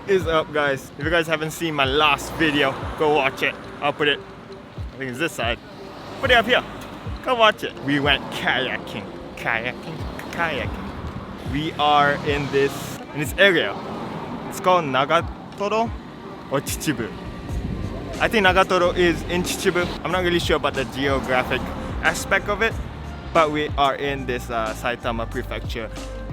is up, guys? If you guys haven't seen my last video, go watch it. I'll put it, I think it's this side. Put it up here. Go watch it. We went kayaking. We are in this area. It's called Nagatoro or Chichibu. I think Nagatoro is in Chichibu. I'm not really sure about the geographic aspect of it, but we are in this Saitama prefecture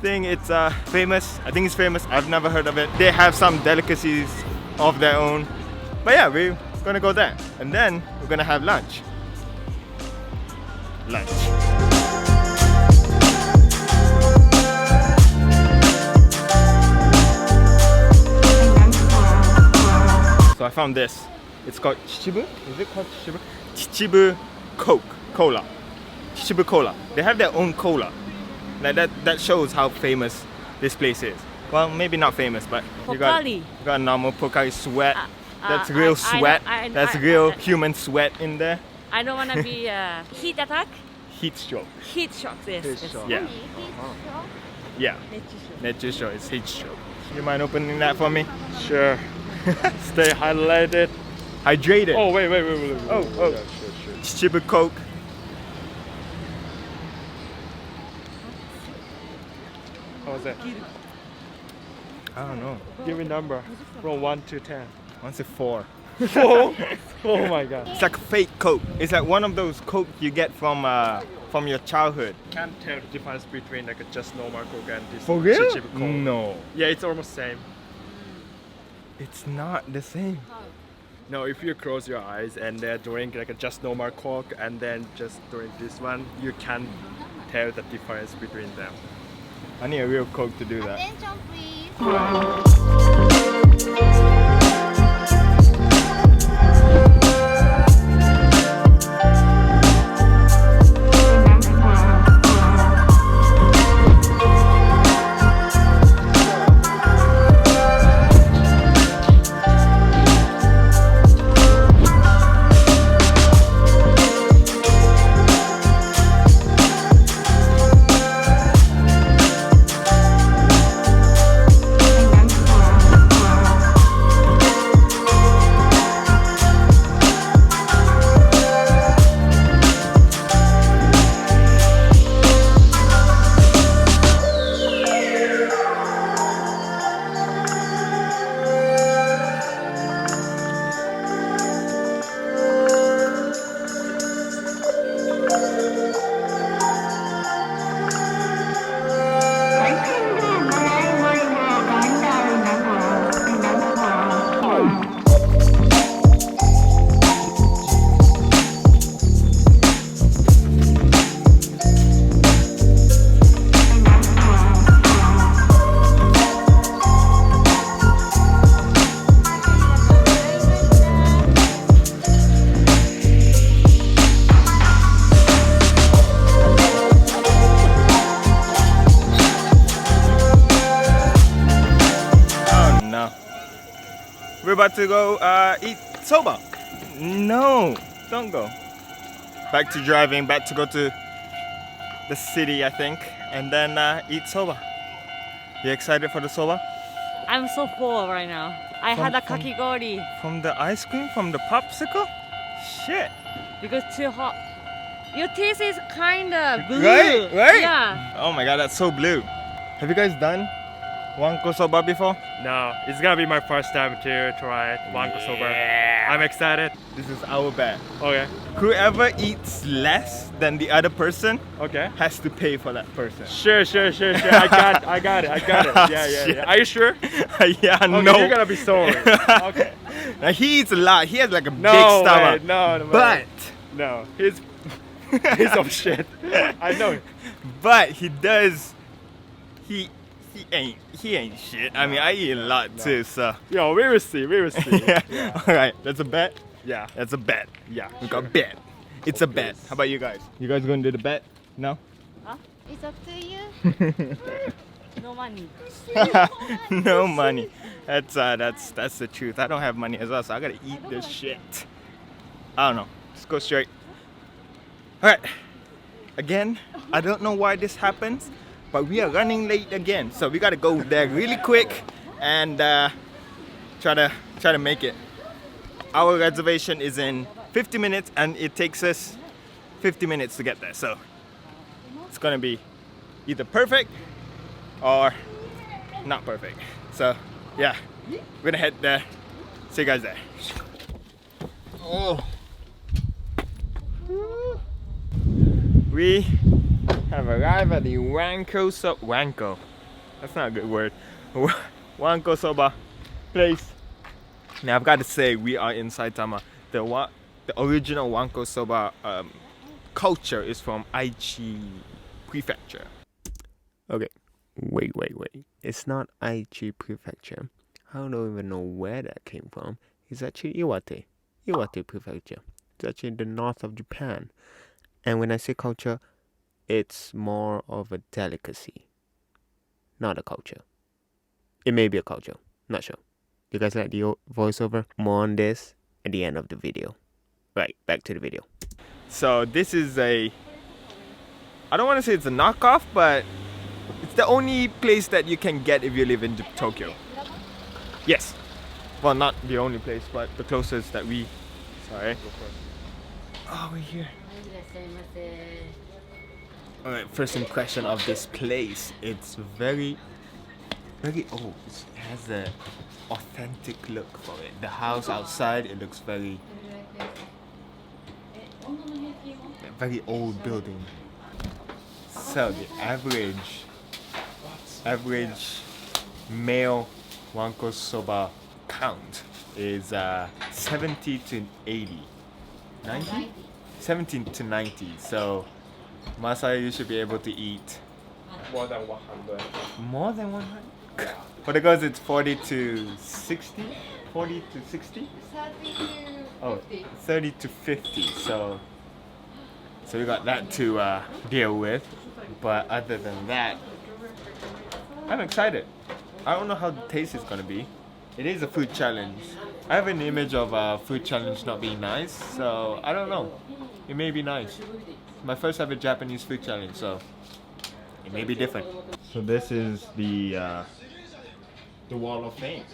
thing. It's famous. I think it's famous. I've never heard of it. They have some delicacies of their own. But yeah, we're gonna go there. And then we're gonna have lunch. So I found this. It's called Chichibu. Is it called Chichibu? Chichibu Cola. Chichibu Cola. They have their own cola. Like that shows how famous this place is. Well, maybe not famous, but you got normal Pocari sweat. That's real sweat. That's real human sweat in there. I don't want to be heat attack. Heat stroke. Heat shock, yes. Yeah. Yeah. Netjusho is heat stroke. You mind opening that for me? Sure. Stay highlighted. Hydrated. Oh, wait. Oh. Yeah, sure. Chichibu Coke. How was that? I don't know. Give me a number from 1 to 10. What's it 4? 4? Oh my god. It's like a fake Coke. It's like one of those Coke you get from your childhood. Can't tell the difference between like a just normal Coke and this For real? Chichibu Coke. No. Yeah, it's almost same. It's not the same. No, if you close your eyes and drink like a just normal Coke and then just drink this one, you can tell the difference between them. I need a real Coke to do that. Attention, please. We're about to go eat soba. No, don't go. Back to driving, back to go to the city, I think, and then eat soba. You excited for the soba? I'm so full right now. I had a kakigori From the ice cream? From the popsicle? Shit. because too hot. Your taste is kind of blue. Right? Yeah. Oh my god, that's so blue. Have you guys done Wanko Soba before? No, it's gonna be my first time to try Wanko Soba. I'm excited. This is our bet. Okay. Whoever eats less than the other person Okay. has to pay for that person. Sure. I got it. Yeah. Are you sure? Yeah, Okay, no. you're gonna be sorry. Okay. Now he eats a lot. He has like a No big way. stomach. No. But No, he's piece of shit. I know it. But he does. He ain't shit. I mean, I eat a lot too, so. Yo, we will see. Yeah. All right, that's a bet. Yeah. That's a bet. Yeah. We got bet. It's a bet. How about you guys? You guys going to do the bet? No. It's up to you. No money. No money. That's the truth. I don't have money as well, so I gotta eat this shit. I don't know. Let's go straight. All right. Again, I don't know why this happens, but we are running late again, so we gotta go there really quick and try to make it. Our reservation is in 50 minutes and it takes us 50 minutes to get there. So it's gonna be either perfect or not perfect. So yeah, we're gonna head there. See you guys there. Oh. We have arrived at the Wanko Soba. Wanko. That's not a good word. Wanko Soba place. Now I've got to say we are in Saitama. The original Wanko Soba culture is from Aichi Prefecture. Okay, wait. It's not Aichi Prefecture. I don't even know where that came from. It's actually Iwate Prefecture. It's actually in the north of Japan. And when I say culture, it's more of a delicacy, not a culture. It may be a culture, not sure. You guys like the voiceover? More on this at the end of the video. Right, back to the video. So this is I don't want to say it's a knockoff, but it's the only place that you can get if you live in Tokyo. Yes. Well, not the only place, but the closest that we... Sorry. Oh, we're here. Alright, first impression of this place. It's very old. It has an authentic look for it. The house outside, it looks very old building. So the average male Wanko Soba count is 70 to 80. 90? 70 to 90. So Masaya, you should be able to eat More than 100. more than 100. For the girls, it's 40 to 60. 40 to 60. 30 to Oh, 50. 30 to 50. So we got that to deal with. But other than that, I'm excited. I don't know how the taste is gonna be. It is a food challenge. I have an image of a food challenge not being nice, so I don't know. It may be nice. My first ever Japanese food challenge, so it may be different. So this is the Wall of Fame,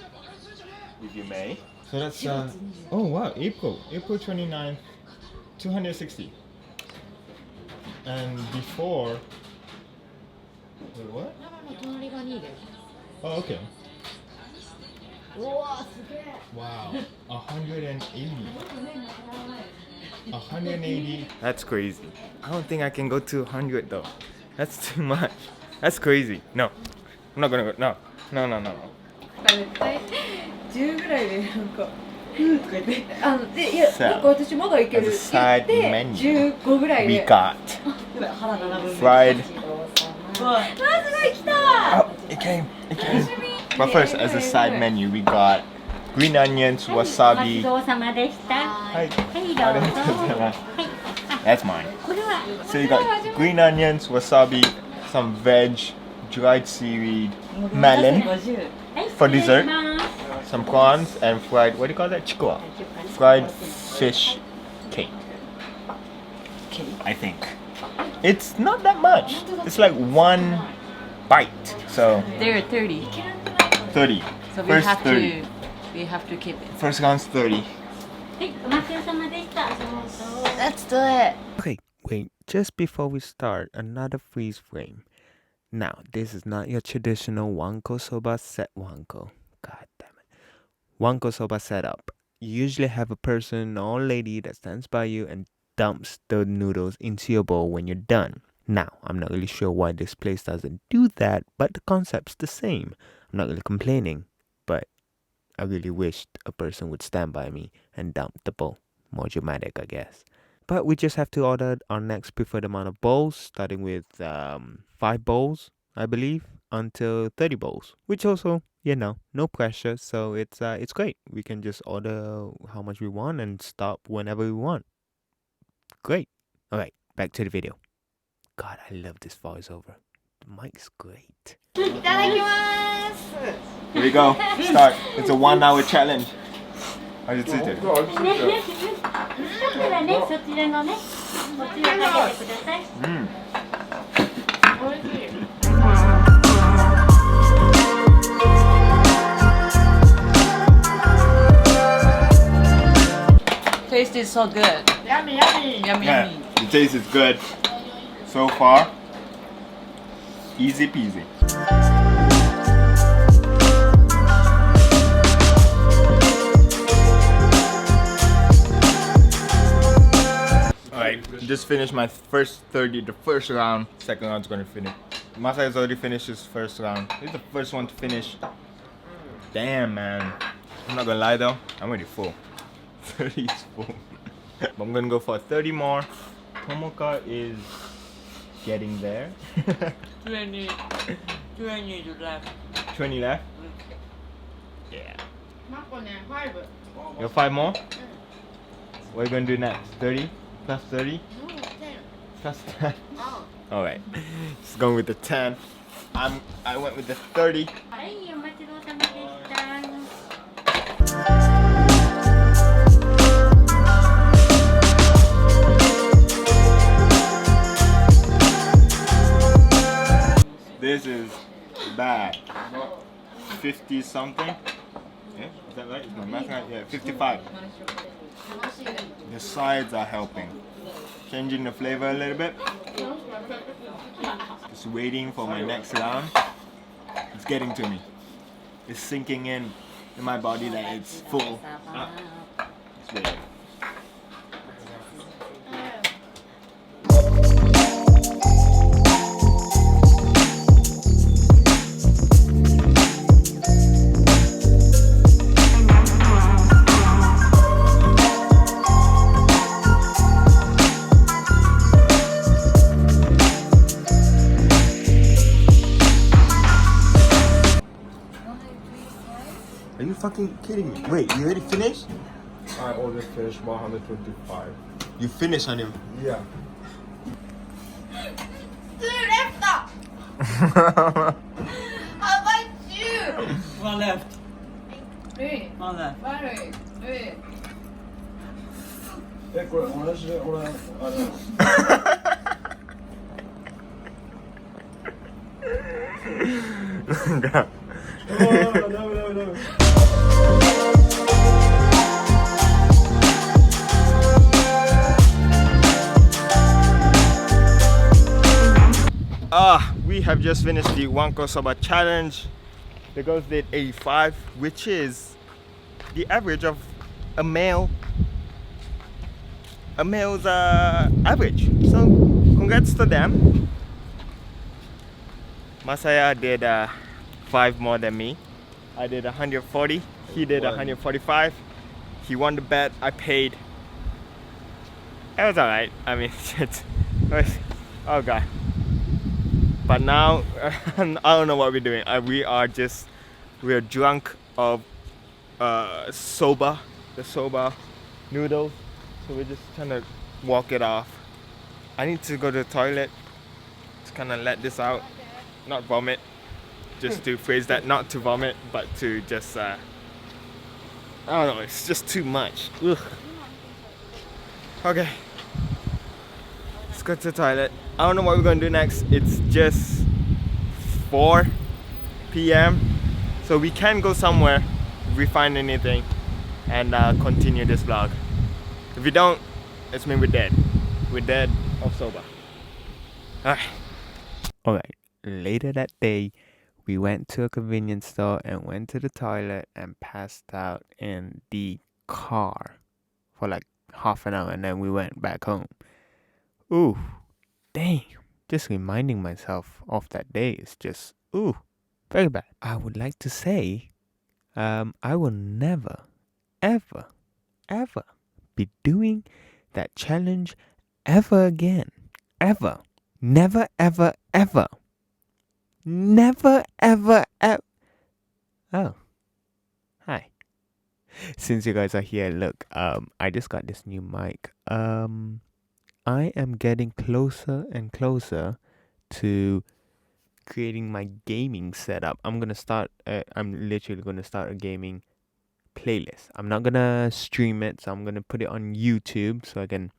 if you may. So that's oh wow, April 29th, 260. And before, wait, what? Oh, okay. Wow, 180. 180. That's crazy. I don't think I can go to 100 though. That's too much. That's crazy. No, I'm not gonna go. No. 10ぐらいでなんかとか言ってでいや So, なんか私まだいける as a side で menu, 15ぐらい we で got 腹7分 fried. すごい来た Oh, it came. But first, as a side menu, we got green onions, wasabi. ごちそうさまでした。は Hi. い、どうぞ。 That's mine. これは So you got green onions, wasabi, some veg, dried seaweed, melon 50。はい、 for 失礼 dessert, します。 some prawns, and fried, what do you call that? Chikua. Fried fish cake. I think. It's not that much. It's like one bite. So They're 30. 30. So we First have 30. to keep it. First round's 30. はい、お待ちさまでした。そうそう。 Let's do it. Okay, wait. Just before we start, another freeze frame. Now, this is not your traditional Wanko Soba set Wanko. God damn it. Wanko Soba setup. You usually have a person or lady that stands by you and dumps the noodles into your bowl when you're done. Now, I'm not really sure why this place doesn't do that, but the concept's the same. I'm not really complaining, but I really wished a person would stand by me and dump the bowl. More dramatic, I guess. But we just have to order our next preferred amount of bowls, starting with 5 bowls, I believe, until 30 bowls. Which also, no pressure, so it's great. We can just order how much we want and stop whenever we want. Great. Alright, back to the video. God, I love this voiceover. The mic's great. いただきます。 Here we go. Start. It's a 1-hour challenge. 味ついてる。一つはね、そちらのね、おつゆをかけてください。おいしい。taste is so good. Yummy, yummy. Yummy, Yeah, yummy. the taste is good. So far, easy peasy. Alright, just finished my first 30, the first round. Second round's gonna finish. Masai has already finished his first round. He's the first one to finish. Damn, man. I'm not gonna lie though, I'm already full. 30 is full. But I'm gonna go for 30 more. Tomoka is getting there. 20 to left. 20 left? Yeah. มากกว่านี้5 You have 5 more? What are you gonna do next? 30? Plus 30? Plus 10? Alright. Just going with the 10. I went with the 30. はい、お待ちどうさまでした。 This is bad. 50 something? Yeah, is that right? Is my math right? Yeah, 55. The sides are helping. Changing the flavor a little bit. Just waiting for my next round. It's getting to me. It's sinking in my body that it's full. It's waiting. Are you fucking kidding me? Wait, you already finished? I already finished 125. You finished, honey. Yeah. Dude, after. How about you? One left. Hey, One left. Barry. Hey. これ同じで俺あれ We have just finished the Wanko Soba challenge. The girls did 85, which is the average of a male's average. So congrats to them. Masaya did 5 more than me. I did 140. He did 145. He won the bet. I paid. It was alright. I mean, it was, oh god. But now, I don't know what we're doing. We're drunk of soba, the soba noodles. So we're just trying to walk it off. I need to go to the toilet to kind of let this out. Not vomit. Just to phrase that, not to vomit, but to just, I don't know, it's just too much. Ugh. Okay. Let's go to the toilet. I don't know what we're gonna do next. It's just 4 p.m. So we can go somewhere if we find anything and continue this vlog. If we don't, it's mean we're dead. We're dead of soba. Alright. Later that day, we went to a convenience store and went to the toilet and passed out in the car for like half an hour, and then we went back home. Ooh, dang. Just reminding myself of that day is just, very bad. I would like to say, I will never, ever, ever be doing that challenge ever again. Ever. Never, ever, ever. Never, ever, ever. Oh. Hi. Since you guys are here, look, I just got this new mic. I am getting closer and closer to creating my gaming setup. I'm literally gonna start a gaming playlist. I'm not gonna stream it, so I'm gonna put it on YouTube so I can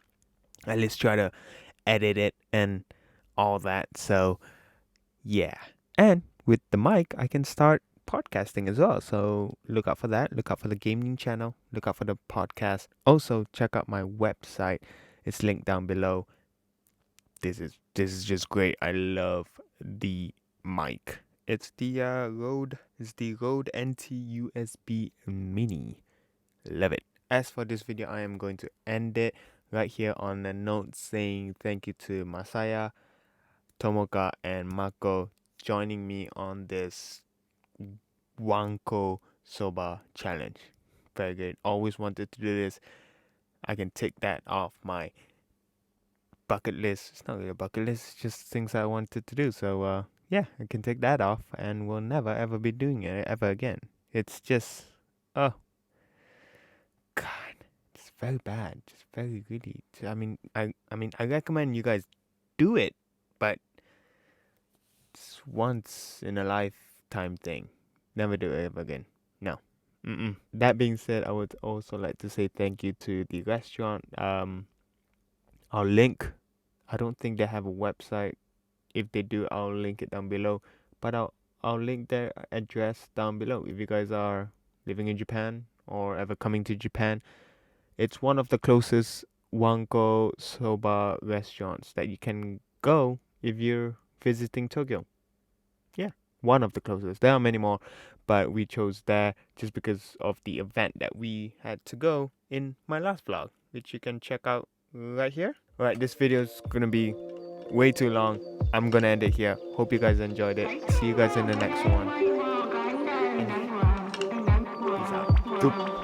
at least try to edit it and all that. So yeah, and with the mic I can start podcasting as well. So look out for that. Look out for the gaming channel. Look out for the podcast. Also check out my website. It's linked down below. This is just great. I love the mic. It's the Rode NT USB Mini. Love it. As for this video, I am going to end it right here on a note saying thank you to Masaya, Tomoka, and Mako joining me on this Wanko Soba challenge. Very good. Always wanted to do this. I can take that off my bucket list. It's not really a bucket list, it's just things I wanted to do. So yeah, I can take that off and we'll never ever be doing it ever again. It's just oh God, it's very bad. Just very really. I mean I recommend you guys do it, but it's once in a lifetime thing. Never do it ever again. No. That being said, I would also like to say thank you to the restaurant. I'll link. I don't think they have a website. If they do, I'll link it down below. But I'll link their address down below. If you guys are living in Japan or ever coming to Japan, it's one of the closest Wanko Soba restaurants that you can go if you're visiting Tokyo. Yeah, one of the closest. There are many more, but we chose there just because of the event that we had to go in my last vlog, which you can check out right here. Alright, this video is gonna be way too long. I'm gonna end it here. Hope you guys enjoyed it. See you guys in the next one. Peace out.